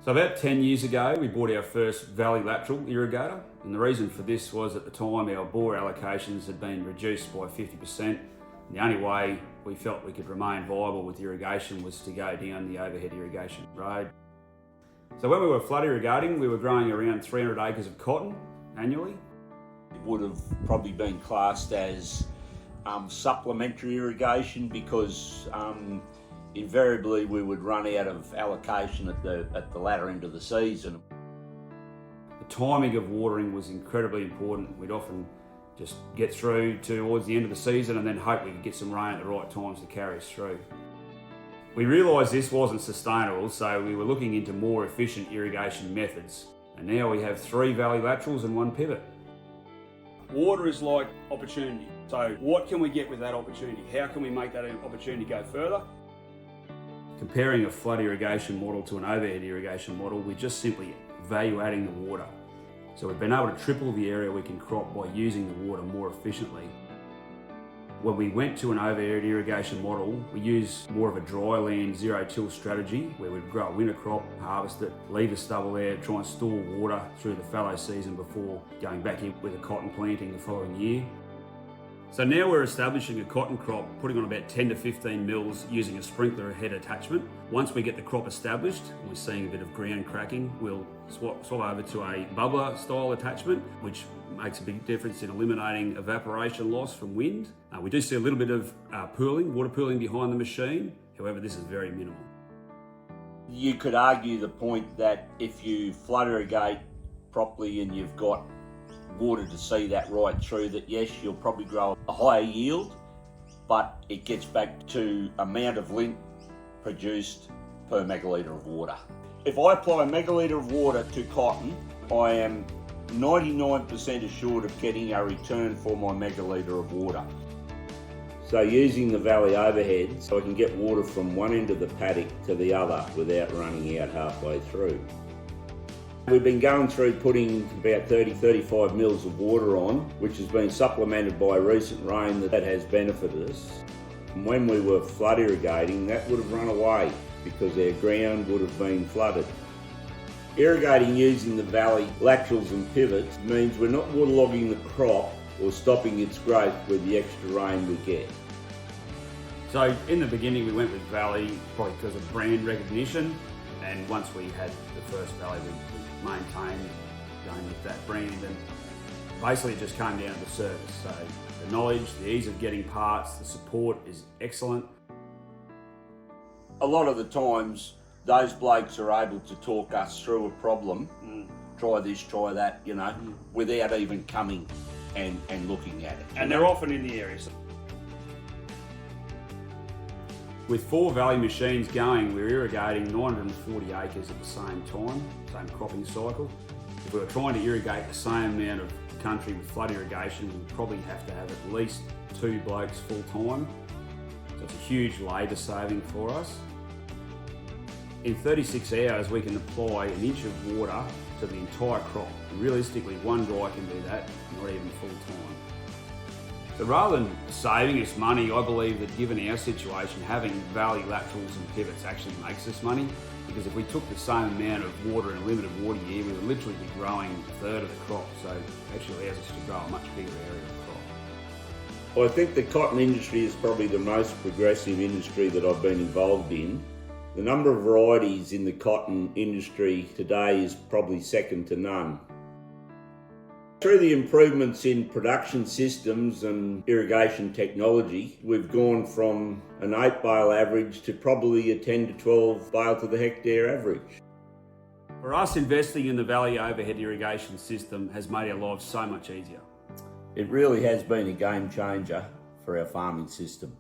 So about 10 years ago, we bought our first valley lateral irrigator, and the reason for this was at the time our bore allocations had been reduced by 50%. And the only way we felt we could remain viable with irrigation was to go down the overhead irrigation road. So when we were flood irrigating, we were growing around 300 acres of cotton annually. It would have probably been classed as supplementary irrigation because invariably we would run out of allocation at the latter end of the season. The timing of watering was incredibly important. We'd often just get through towards the end of the season and then hope we could get some rain at the right times to carry us through. We realised this wasn't sustainable, so we were looking into more efficient irrigation methods. And now we have 3 valley laterals and 1 pivot. Water is like opportunity. So what can we get with that opportunity? How can we make that opportunity go further? Comparing a flood irrigation model to an overhead irrigation model, we're just simply value adding the water. So we've been able to triple the area we can crop by using the water more efficiently. When we went to an overhead irrigation model, we used more of a dry land zero-till strategy where we'd grow a winter crop, harvest it, leave the stubble there, try and store water through the fallow season before going back in with a cotton planting the following year. So now we're establishing a cotton crop, putting on about 10 to 15 mils using a sprinkler head attachment. Once we get the crop established, and we're seeing a bit of ground cracking, we'll swap over to a bubbler style attachment, which makes a big difference in eliminating evaporation loss from wind. We do see a little bit of water pooling behind the machine. However, this is very minimal. You could argue the point that if you flood irrigate properly and you've got water to see that right through, that yes, you'll probably grow a higher yield, but it gets back to amount of lint produced per megalitre of water. If I apply a megalitre of water to cotton, I am 99% assured of getting a return for my megalitre of water. So using the valley overhead, so I can get water from one end of the paddock to the other without running out halfway through. We've been going through putting about 30-35 mils of water on, which has been supplemented by recent rain that has benefited us. And when we were flood irrigating, that would have run away because our ground would have been flooded. Irrigating using the valley laterals and pivots means we're not waterlogging the crop or stopping its growth with the extra rain we get. So in the beginning we went with valley probably because of brand recognition, and once we had the first valley we maintained going with that brand, and basically it just came down to the service. So the knowledge, the ease of getting parts, the support is excellent. A lot of the times those blokes are able to talk us through a problem, try this, try that, without even coming and looking at it. And they're often in the area. With 4 valley machines going, we're irrigating 940 acres at the same time, same cropping cycle. If we were trying to irrigate the same amount of country with flood irrigation, we'd probably have to have at least 2 blokes full time. So it's a huge labour saving for us. In 36 hours, we can apply an inch of water to the entire crop. And realistically, one guy can do that, not even full time. So rather than saving us money, I believe that given our situation, having valley laterals and pivots actually makes us money, because if we took the same amount of water in a limited water year, we would literally be growing a third of the crop. So it actually allows us to grow a much bigger area of crop. Well, I think the cotton industry is probably the most progressive industry that I've been involved in. The number of varieties in the cotton industry today is probably second to none. Through the improvements in production systems and irrigation technology, we've gone from an 8 bale average to probably a 10 to 12 bale to the hectare average. For us, investing in the valley overhead irrigation system has made our lives so much easier. It really has been a game changer for our farming system.